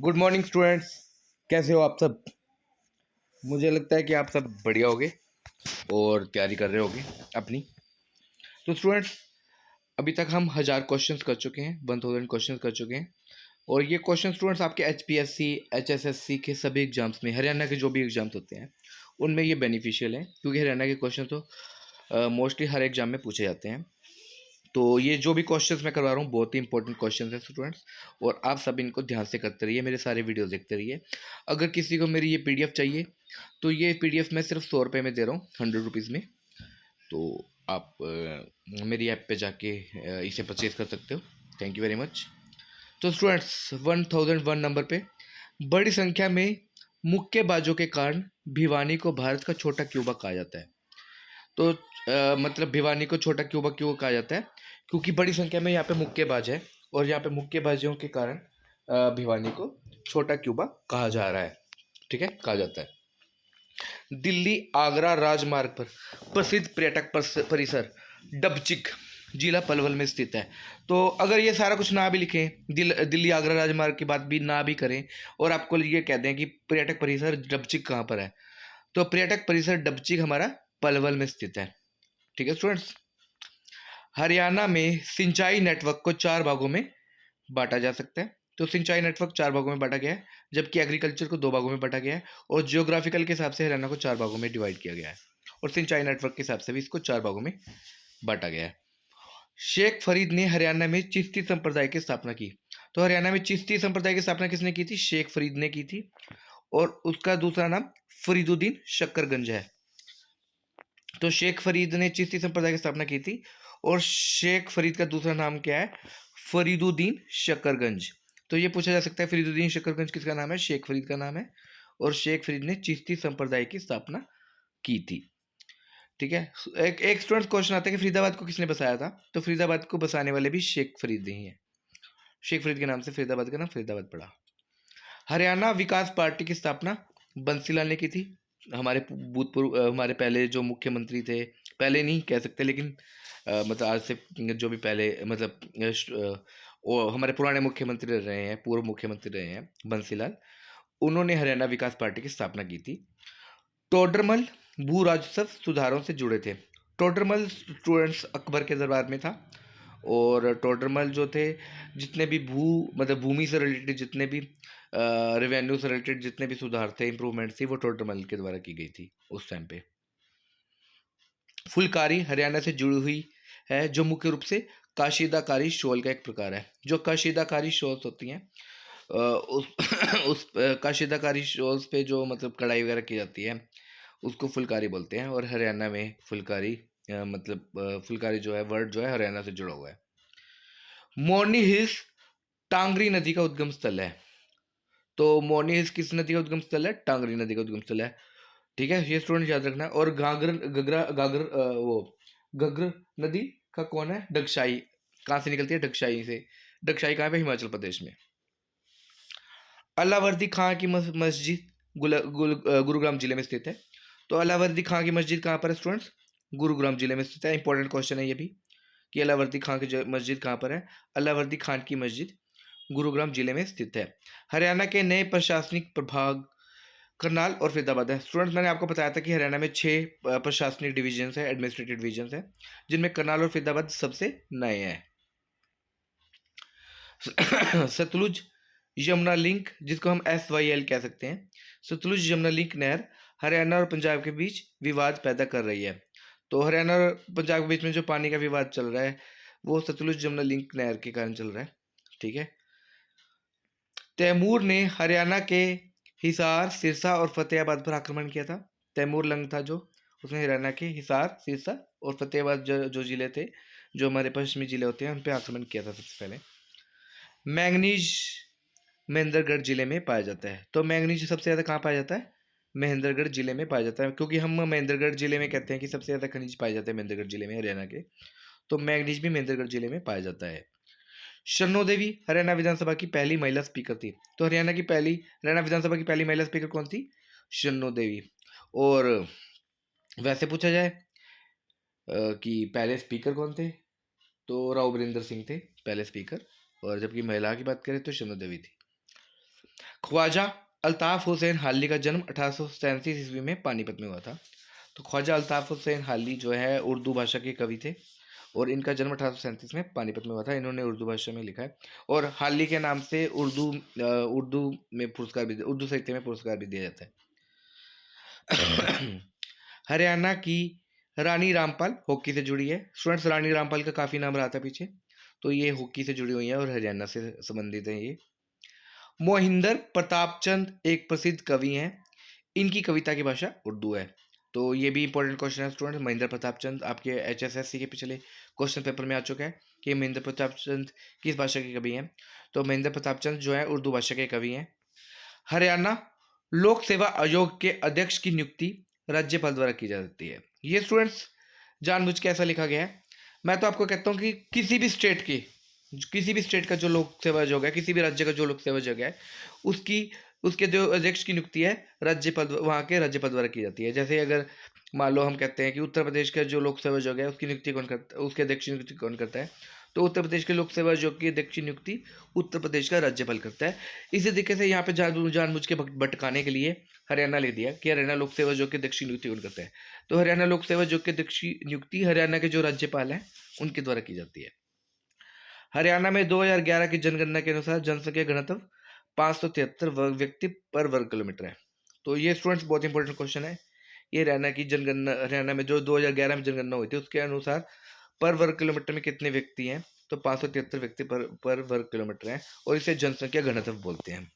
Good morning students. कैसे हो आप सब? मुझे लगता है कि आप सब बढ़िया होगे और तैयारी कर रहे होगे अपनी। तो स्टूडेंट्स, अभी तक हम 1000 क्वेश्चंस कर चुके हैं, 1000 क्वेश्चंस कर चुके हैं। और ये क्वेश्चन स्टूडेंट्स आपके HPSC HSSC के सभी एग्जाम्स में, हरियाणा के जो भी एग्जाम्स होते हैं उनमें ये बेनिफिशियल है, क्योंकि हरियाणा के क्वेश्चन तो मोस्टली हर एग्जाम में पूछे जाते हैं। तो ये जो भी क्वेश्चंस मैं करवा रहा हूँ बहुत ही इंपॉर्टेंट क्वेश्चंस हैं स्टूडेंट्स, और आप सब इनको ध्यान से करते रहिए, मेरे सारे वीडियोस देखते रहिए। अगर किसी को मेरी ये PDF चाहिए तो ये PDF मैं सिर्फ 100 रुपये में दे रहा हूँ, 100 रुपीज़ में। तो आप मेरी ऐप पे जाके इसे परचेज कर सकते हो। Thank you very much. तो स्टूडेंट्स, 1001 नंबर पे, बड़ी संख्या में मुक्केबाजों के कारण भिवानी को भारत का छोटा क्यूबा कहा जाता है। तो मतलब भिवानी को छोटा क्यूबा क्यों कहा जाता है? क्योंकि बड़ी संख्या में यहाँ पे मुक्केबाज है, और यहाँ पे मुक्केबाजियों के कारण भिवानी को छोटा क्यूबा कहा जा रहा है। ठीक है, कहा जाता है। दिल्ली आगरा राजमार्ग पर प्रसिद्ध पर्यटक परिसर डबचिक जिला पलवल में स्थित है। तो अगर ये सारा कुछ ना भी लिखें, दिल्ली आगरा राजमार्ग की बात भी ना भी करें, और आपको ये कह दें कि पर्यटक परिसर डबचिक कहाँ पर है, तो पर्यटक परिसर डबचिक हमारा पलवल में स्थित है। ठीक है स्टूडेंट्स। हरियाणा में सिंचाई नेटवर्क को 4 भागों में बांटा जा सकता है। तो सिंचाई नेटवर्क 4 भागों में बांटा गया है, जबकि एग्रीकल्चर को 2 भागों में बांटा गया है, और जियोग्राफिकल के हिसाब से हरियाणा को 4 भागों में डिवाइड किया गया है, और सिंचाई नेटवर्क के हिसाब से भी इसको 4 भागों में बांटा गया है। शेख फरीद ने हरियाणा में चिश्ती संप्रदाय की स्थापना की। तो हरियाणा में चिश्ती संप्रदाय की स्थापना किसने की थी? शेख फरीद ने की थी, और उसका दूसरा नाम फरीदुद्दीन शक्करगंज है। तो शेख फरीद ने चिश्ती संप्रदाय की स्थापना की थी, और शेख फरीद का दूसरा नाम क्या है? फरीदुद्दीन शक्करगंज। तो ये पूछा जा सकता है फरीदुद्दीन शक्करगंज किसका नाम है? शेख फरीद का नाम है, और शेख फरीद ने चिश्ती संप्रदाय की स्थापना की थी। ठीक है। एक एक स्टूडेंट क्वेश्चन आता है कि फरीदाबाद को किसने बसाया था? तो फरीदाबाद को बसाने वाले भी शेख फरीद ही हैं। शेख फरीद के नाम से फरीदाबाद का नाम फरीदाबाद पड़ा। हरियाणा विकास पार्टी की स्थापना बंसीलाल ने की थी। हमारे भूतपूर्व हमारे पहले जो मुख्यमंत्री थे, पहले नहीं कह सकते, लेकिन मतलब आज से जो भी पहले मतलब वो हमारे पुराने मुख्यमंत्री रहे हैं, पूर्व मुख्यमंत्री रहे हैं बंसीलाल, उन्होंने हरियाणा विकास पार्टी की स्थापना की थी। टोडरमल भू राजस्व सुधारों से जुड़े थे। टोडरमल स्टूडेंट्स अकबर के दरबार में था, और टोडरमल जो थे, जितने भी मतलब भूमि से रिलेटेड जितने भी रेवेन्यू से रिलेटेड जितने भी सुधार थे, इंप्रूवमेंट थी, वो टोडरमल के द्वारा की गई थी उस टाइम पे। फुलकारी हरियाणा से जुड़ी हुई है, जो मुख्य रूप से काशीदाकारी शॉल का एक प्रकार है। जो काशीदाकारी शॉल्स होती हैं, उस उस काशीदाकारी शॉल्स पे जो मतलब कढ़ाई वगैरह की जाती है, उसको फुलकारी बोलते हैं। और हरियाणा में फुलकारी मतलब फुलकारी जो है वर्ड जो है हरियाणा से जुड़ा हुआ है। मोरनी हिल्स टांगरी नदी का उद्गम स्थल है। तो मोरनी हिल्स किस नदी का उद्गम स्थल है? टांगरी नदी का उद्गम स्थल है। ठीक है, ये स्टूडेंट याद रखना है। और वो घग्गर नदी का कौन है? डगशाई। कहाँ से निकलती है? डगशाई से। डगशाई कहाँ पे? हिमाचल प्रदेश में। अलावर्दी खां की मस्जिद गुरुग्राम जिले में स्थित है। तो अलावर्दी खां की मस्जिद कहाँ पर है स्टूडेंट्स? गुरुग्राम जिले में स्थित है। इंपॉर्टेंट क्वेश्चन है ये भी, कि अलावर्दी खां की मस्जिद कहाँ पर है? अलावर्दी खान की मस्जिद गुरुग्राम जिले में स्थित है। हरियाणा के नए प्रशासनिक प्रभाग करनाल और फरीदाबाद है। स्टूडेंट्स, मैंने आपको बताया था कि हरियाणा में 6 प्रशासनिक डिवीजन है, एडमिनिस्ट्रेटिव डिवीजन है, जिनमें करनाल और फरीदाबाद सबसे नए हैं। सतलुज यमुना लिंक, जिसको हम SYL कह सकते हैं, सतलुज यमुना लिंक नहर हरियाणा और पंजाब के बीच विवाद पैदा कर रही है। तो हरियाणा और पंजाब के बीच में जो पानी का विवाद चल रहा है, वो सतलुज यमुना लिंक नहर के कारण चल रहा है। ठीक है। तैमूर ने हरियाणा के हिसार, सिरसा और फतेहाबाद पर आक्रमण किया था। तैमूर लंग था जो, उसने हरियाणा के हिसार, सिरसा और फतेहाबाद जो जिले थे, जो हमारे पश्चिमी जिले होते हैं, उन पर आक्रमण किया था सबसे पहले। मैंगनीज महेंद्रगढ़ जिले में पाया जाता है। तो मैंगनीज सबसे ज़्यादा कहाँ पाया जाता है? महेंद्रगढ़ जिले में पाया जाता है, क्योंकि हम महेंद्रगढ़ जिले में कहते हैं कि सबसे ज़्यादा खनिज पाए जाते हैं महेंद्रगढ़ जिले में, हरियाणा के। तो मैंगनीज भी महेंद्रगढ़ जिले में पाया जाता है। शन्नो देवी हरियाणा विधानसभा की पहली महिला स्पीकर थी। तो हरियाणा विधानसभा की पहली महिला स्पीकर कौन थी? शन्नो देवी। और वैसे पूछा जाए कि पहले स्पीकर कौन थे, तो राव बरिंदर सिंह थे पहले स्पीकर, और जबकि महिला की बात करें तो शन्नो देवी थी। ख्वाजा अल्ताफ हुसैन हाली का जन्म 1837 ईस्वी में पानीपत में हुआ था। तो ख्वाजा अल्ताफ हुसैन हाली जो है उर्दू भाषा के कवि थे और इनका जन्म 1837 में पानीपत में हुआ था। इन्होंने उर्दू भाषा में लिखा है और हाली के नाम से उर्दू में पुरस्कार भी, उर्दू साहित्य में पुरस्कार भी दिया जाता है। हरियाणा की रानी रामपाल हॉकी से जुड़ी है। स्टूडेंट्स, रानी रामपाल का काफ़ी नाम रहा था पीछे, तो ये हॉकी से जुड़ी हुई है और हरियाणा से संबंधित है ये। मोहिंदर प्रतापचंद एक प्रसिद्ध कवि हैं। इनकी कविता की भाषा उर्दू है। तो ये भी इंपॉर्टेंट क्वेश्चन है स्टूडेंट। महेंद्र प्रतापचंद आपके HSSC के पिछले क्वेश्चन पेपर में आ चुका है कि महेंद्र प्रतापचंद किस भाषा के कवि हैं। तो महेंद्र प्रतापचंद जो है उर्दू भाषा के कवि हैं। हरियाणा लोक सेवा आयोग के अध्यक्ष की नियुक्ति राज्यपाल द्वारा की जाती है। ये स्टूडेंट्स जानबूझ के ऐसा लिखा गया है। मैं तो आपको कहता हूँ कि किसी भी स्टेट का जो लोक सेवा आयोग है, किसी भी राज्य का जो लोक सेवा आयोग है, उसके जो अध्यक्ष की नियुक्ति है राज्यपाल, वहाँ के राज्यपाल द्वारा की जाती है। जैसे अगर मान लो हम कहते हैं कि उत्तर प्रदेश का जो लोक सेवा आयोग है उसकी नियुक्ति कौन करता है, उसके अध्यक्ष की नियुक्ति कौन करता है, तो उत्तर प्रदेश के लोक सेवा आयोग की अध्यक्ष की नियुक्ति उत्तर प्रदेश का राज्यपाल करता है। इसी तरीके से यहाँ पे जानबूझ के भटकाने के लिए हरियाणा लिख दिया कि हरियाणा लोक सेवा आयोग के अध्यक्ष की नियुक्ति कौन करता है। तो हरियाणा लोक सेवा आयोग के अध्यक्ष की नियुक्ति हरियाणा के जो राज्यपाल हैं उनके द्वारा की जाती है। हरियाणा में 2011 की जनगणना के अनुसार जनसंख्या घनत्व 573 व्यक्ति पर वर्ग किलोमीटर है। तो ये स्टूडेंट्स बहुत इंपॉर्टेंट क्वेश्चन है। ये हरियाणा में जो 2011 में जनगणना हुई थी उसके अनुसार पर वर्ग किलोमीटर में कितने व्यक्ति हैं, तो 573 व्यक्ति पर वर्ग किलोमीटर है और इसे जनसंख्या घनत्व बोलते हैं।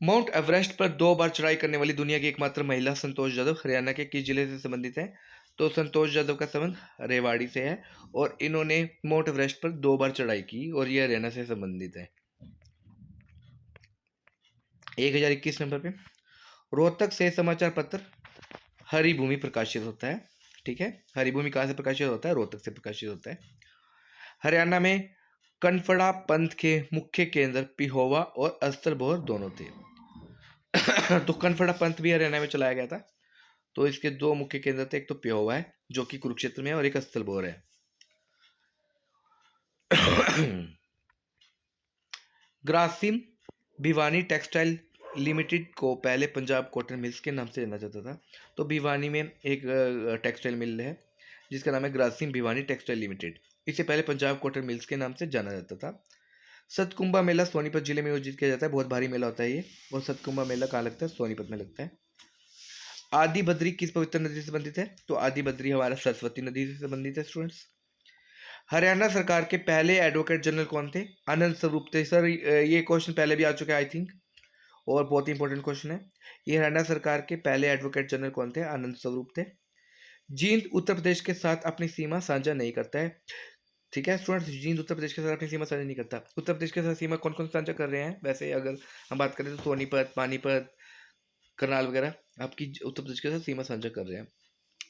माउंट एवरेस्ट पर 2 बार चढ़ाई करने वाली दुनिया की एकमात्र महिला संतोष यादव हरियाणा के किस जिले से संबंधित है, तो संतोष यादव का संबंध रेवाड़ी से है और इन्होंने माउंट एवरेस्ट पर 2 बार चढ़ाई की और ये हरियाणा से संबंधित है। 1021 नंबर पे रोहतक से समाचार पत्र हरिभूमि प्रकाशित होता है। ठीक है, हरिभूमि कहाँ से प्रकाशित होता है, रोहतक से प्रकाशित होता है। हरियाणा में कनफड़ा पंथ के मुख्य केंद्र पिहोवा और अस्तरबोर दोनों थे। तो कनफड़ा पंथ भी हरियाणा में चलाया गया था। तो इसके 2 मुख्य केंद्र थे, एक तो पिहोवा है जो कि कुरुक्षेत्र में है और एक अस्तरबोर है। ग्रासिम भिवानी टेक्सटाइल लिमिटेड को पहले पंजाब कॉटन मिल्स के नाम से जाना जाता था। तो भिवानी में एक टेक्सटाइल मिल है जिसका नाम है ग्रासिम भिवानी टेक्सटाइल लिमिटेड। इसे पहले पंजाब कॉटन मिल्स के नाम से जाना जाता था। सतकुंभा मेला सोनीपत जिले में आयोजित किया जाता है। बहुत भारी मेला होता है ये। और सतकुंभा मेला कहाँ लगता है, सोनीपत में लगता है। आदि बद्री किस पवित्र नदी से संबंधित है, तो आदि बद्री हमारा सरस्वती नदी से संबंधित है स्टूडेंट्स। हरियाणा सरकार के पहले एडवोकेट जनरल कौन थे, आनंद स्वरूप थे। सर ये क्वेश्चन पहले भी आ चुका है आई थिंक और बहुत ही इंपॉर्टेंट क्वेश्चन है। ये हरियाणा सरकार के पहले एडवोकेट जनरल कौन थे, आनंद स्वरूप थे। जींद उत्तर प्रदेश के साथ अपनी सीमा साझा नहीं करता है। ठीक है स्टूडेंट्स, जींद उत्तर प्रदेश के साथ अपनी सीमा साझा नहीं करता। उत्तर प्रदेश के साथ सीमा कौन कौन साझा कर रहे हैं, वैसे अगर हम बात करें तो सोनीपत, पानीपत, करनाल वगैरह आपकी उत्तर प्रदेश के साथ सीमा साझा कर रहे हैं,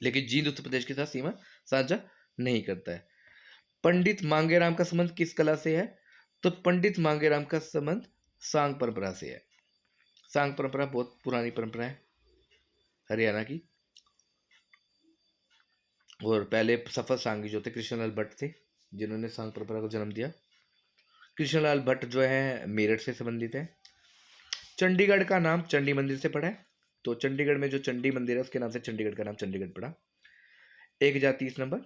लेकिन जींद उत्तर प्रदेश के साथ सीमा साझा नहीं करता है। पंडित मांगेराम का संबंध किस कला से है, तो पंडित मांगेराम का संबंध सांग परंपरा से है। सांग परंपरा बहुत पुरानी परंपरा है हरियाणा की और पहले सफल सांगी जो थे कृष्णलाल भट्ट थे जिन्होंने सांग परंपरा को जन्म दिया। कृष्णलाल भट्ट जो है मेरठ से संबंधित है। चंडीगढ़ का नाम चंडी मंदिर से पड़ा है। तो चंडीगढ़ में जो चंडी मंदिर है उसके नाम से चंडीगढ़ का नाम चंडीगढ़ पड़ा। 1030 number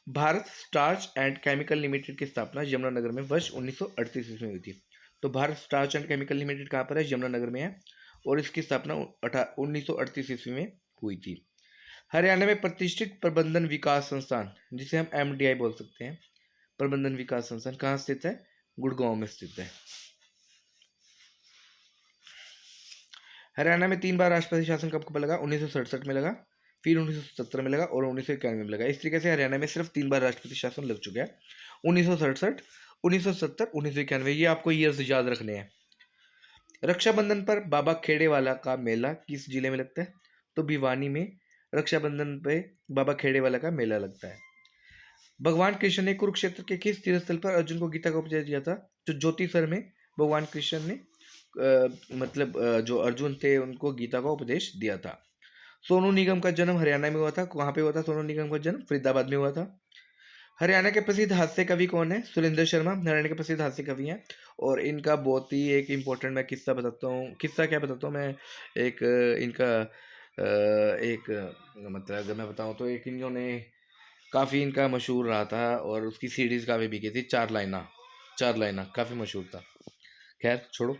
Bharat starch and chemical limited की स्थापना यमुनानगर में वर्ष 1938 में हुई थी। तो Bharat starch and chemical limited कहाँ पर है, यमुनानगर में है और इसकी स्थापना 1938 ईस्वी में हुई थी। हरियाणा में प्रतिष्ठित प्रबंधन विकास संस्थान जिसे हम MDI बोल सकते हैं, प्रबंधन विकास संस्थान कहाँ स्थित है, गुड़गांव में स्थित है। हरियाणा में 3 बार राष्ट्रपति शासन कब लगा, 1967 में लगा, फिर 1970 में लगा और 1991 में लगा। इस तरीके से हरियाणा में सिर्फ 3 बार राष्ट्रपति शासन लग चुका है, 1967, 1970, 1991। ये आपको ईयर्स याद रखने हैं। रक्षाबंधन पर बाबा खेड़ेवाला का मेला किस जिले में लगता है, तो भिवानी में रक्षाबंधन पे बाबा खेड़ेवाला का मेला लगता है। भगवान कृष्ण ने कुरुक्षेत्र के किस तीर्थ स्थल पर अर्जुन को गीता का उपदेश दिया था, जो ज्योतिसर में भगवान कृष्ण ने जो अर्जुन थे उनको गीता का उपदेश दिया था। सोनू निगम का जन्म हरियाणा में हुआ था, कहाँ पे हुआ था सोनू निगम का जन्म, फरीदाबाद में हुआ था। हरियाणा के प्रसिद्ध हास्य कवि कौन है? सुरेंद्र शर्मा हरियाणा के प्रसिद्ध हास्य कवि हैं। और इनका बहुत ही एक इम्पोर्टेंट मैं किस्सा बताता हूँ। किस्सा क्या बताता हूँ मैं, एक इनका एक मतलब अगर मैं बताऊँ तो एक इन्होंने काफ़ी इनका मशहूर रहा था और उसकी सीरीज़ काफ़ी बिकी थी। चार लाइना काफ़ी मशहूर था। खैर छोड़ो।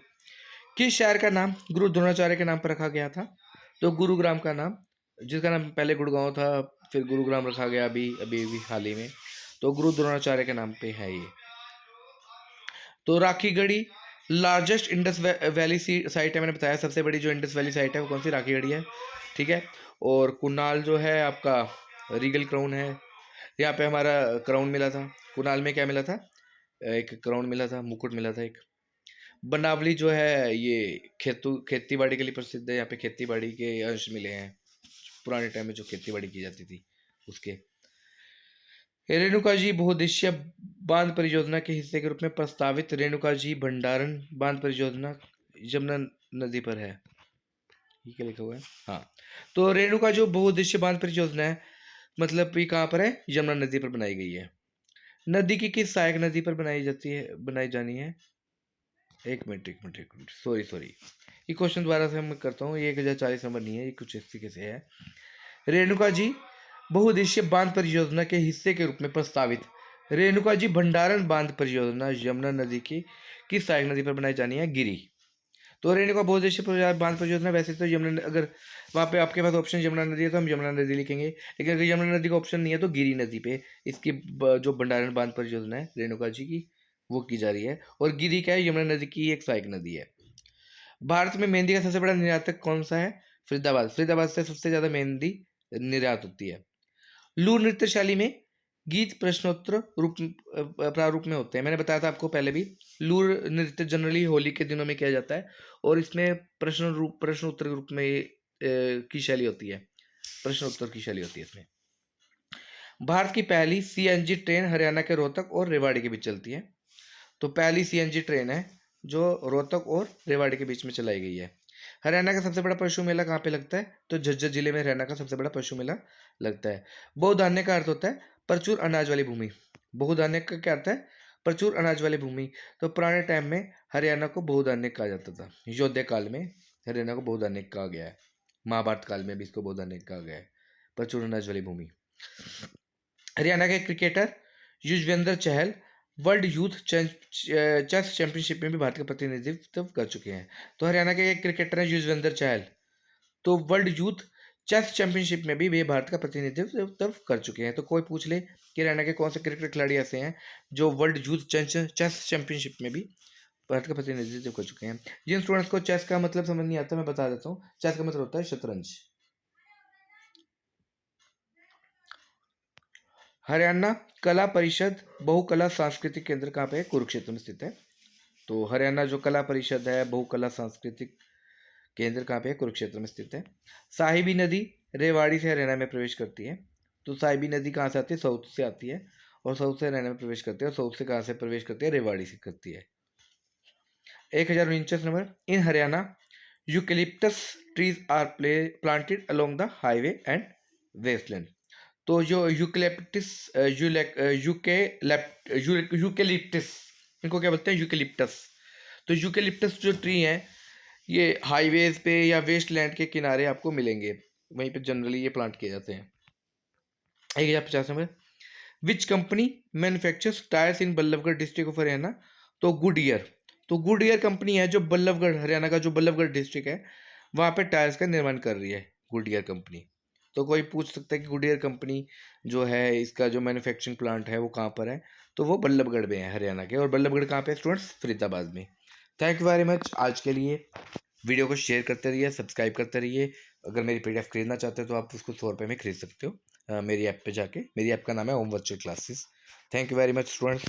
किस शहर का नाम गुरु द्रोणाचार्य के नाम पर रखा गया था? तो गुरुग्राम का नाम, जिसका नाम पहले गुड़गांव था फिर गुरुग्राम रखा गया अभी अभी अभी हाल ही में, तो गुरु द्रोणाचार्य के नाम पे है ये। तो Rakhigarhi largest Indus valley site है, मैंने बताया सबसे बड़ी जो इंडस वैली साइट है वो कौन सी? राखीगढ़ी है, ठीक है। और कुनाल जो है आपका रीगल क्राउन है, यहाँ पे हमारा क्राउन मिला था। कुनाल में क्या मिला था? एक क्राउन मिला था, मुकुट मिला था एक। बनावली जो है ये खेती बाड़ी के लिए प्रसिद्ध है, यहाँ पे खेती बाड़ी के अंश मिले हैं, पुराने टाइम में जो खेती बाड़ी की जाती थी उसके। रेणुका जी बहुउद्देशीय बांध परियोजना के हिस्से के रूप में प्रस्तावित रेणुका जी भंडारण बांध परियोजना यमुना नदी पर है। ये क्या लिखा हुआ है? हाँ, तो रेणुका जो बहुउद्देशीय बांध परियोजना है मतलब ये कहाँ पर है? यमुना नदी पर बनाई गई है। नदी की किस सहायक नदी पर बनाई जानी है? एक मिनट सॉरी ये क्वेश्चन दोबारा से मैं करता हूँ। ये 1040 नंबर नहीं है, ये कुछ इस तरीके से है। रेणुका जी बहुउद्देशीय बांध परियोजना के हिस्से के रूप में प्रस्तावित रेणुका जी भंडारण बांध परियोजना यमुना नदी की किस सहायक नदी पर बनाई जानी है? गिरी। तो रेणुका बहुउद्देशीय बांध परियोजना वैसे तो यमुना, अगर वहाँ पे आपके पास ऑप्शन यमुना नदी है तो हम यमुना नदी लिखेंगे, लेकिन अगर यमुना नदी का ऑप्शन नहीं है तो गिरी नदी पे इसकी जो भंडारण बांध परियोजना है रेणुका जी की वो की जा रही है। और गिरी क्या है? यमुना नदी की एक सहायक नदी है। भारत में मेहंदी का सबसे बड़ा निर्यातक कौन सा है? फरीदाबाद। फरीदाबाद से सबसे ज्यादा मेहंदी निर्यात होती है। लूर नृत्य शैली में गीत प्रश्नोत्तर प्रारूप में होते हैं, मैंने बताया था आपको पहले भी। लूर नृत्य जनरली होली के दिनों में किया जाता है और इसमें प्रश्न उत्तर के रूप में की शैली होती है, प्रश्न उत्तर की शैली होती है इसमें। भारत की पहली सीएनजी ट्रेन हरियाणा के रोहतक और रेवाड़ी के बीच चलती है। तो पहली सीएनजी ट्रेन है जो रोहतक और रेवाड़ी के बीच में चलाई गई है। हरियाणा का सबसे बड़ा पशु मेला कहाँ पे लगता है? तो झज्जर जिले में हरियाणा का सबसे बड़ा पशु मेला लगता है। बहुधान्य का अर्थ होता है प्रचुर अनाज वाली भूमि। बहुधान्य का क्या अर्थ है? प्रचुर अनाज वाली भूमि। तो पुराने टाइम में हरियाणा को बहुधान्य कहा जाता था। योद्धा काल में हरियाणा को बहुधान्य कहा गया है, महाभारत काल में भी इसको बहुधान्य कहा गया है, प्रचुर अनाज वाली भूमि। हरियाणा के cricketer Yuzvendra Chahal world youth chess championship में भी भारत का प्रतिनिधित्व कर चुके हैं। तो हरियाणा के एक क्रिकेटर हैं युजवेंद्र चहल, तो वर्ल्ड यूथ चेस चैंपियनशिप में भी वे भारत का प्रतिनिधित्व कर चुके हैं। तो कोई पूछ ले कि हरियाणा के कौन से क्रिकेट खिलाड़ी ऐसे हैं जो वर्ल्ड यूथ चेस चैंपियनशिप में भी भारत का प्रतिनिधित्व कर चुके हैं। जिन स्टूडेंट्स को चेस का मतलब समझ नहीं आता मैं बता देता हूँ। चेस का मतलब होता है शतरंज। हरियाणा कला परिषद बहुकला सांस्कृतिक केंद्र कहाँ पे है? कुरुक्षेत्र में स्थित है। तो हरियाणा जो कला परिषद है बहुकला सांस्कृतिक केंद्र कहाँ पे है? कुरुक्षेत्र में स्थित है। साहिबी नदी रेवाड़ी से हरियाणा में प्रवेश करती है। तो साहिबी नदी कहाँ से आती है? साउथ से आती है और साउथ से हरियाणा में प्रवेश करती है। और साउथ से कहाँ से प्रवेश करती है? रेवाड़ी से करती है। 1049 number, in Haryana eucalyptus trees are planted along the highway and wasteland. तो जो यूकेलिप्टिस यूकेलिप्टिस इनको क्या बोलते हैं? यूकेलिप्टस। तो यूकेलिप्टस जो ट्री हैं ये हाईवेज पे या वेस्ट लैंड के किनारे आपको मिलेंगे, वहीं पे जनरली ये प्लांट किए जाते हैं। 1050 number, which company manufactures tyres in Ballabhgarh district of Haryana? तो गुडियर। तो गुडियर कंपनी है जो बल्लभगढ़, हरियाणा का जो बल्लभगढ़ डिस्ट्रिक्ट है वहाँ पे टायर्स का निर्माण कर रही है गुडियर कंपनी। तो कोई पूछ सकता है कि गुडियर कंपनी जो है इसका जो मैन्युफैक्चरिंग प्लांट है वो कहाँ पर है? तो वो बल्लभगढ़ में है हरियाणा के। और बल्लभगढ़ कहाँ पे स्टूडेंट्स? फरीदाबाद में। Thank you very much. आज के लिए वीडियो को शेयर करते रहिए, सब्सक्राइब करते रहिए। अगर मेरी PDF खरीदना चाहते हो तो आप उसको 100 रुपये में खरीद सकते हो मेरी ऐप पे जाके। मेरी ऐप का नाम है Om virtual classes. Thank you very much students.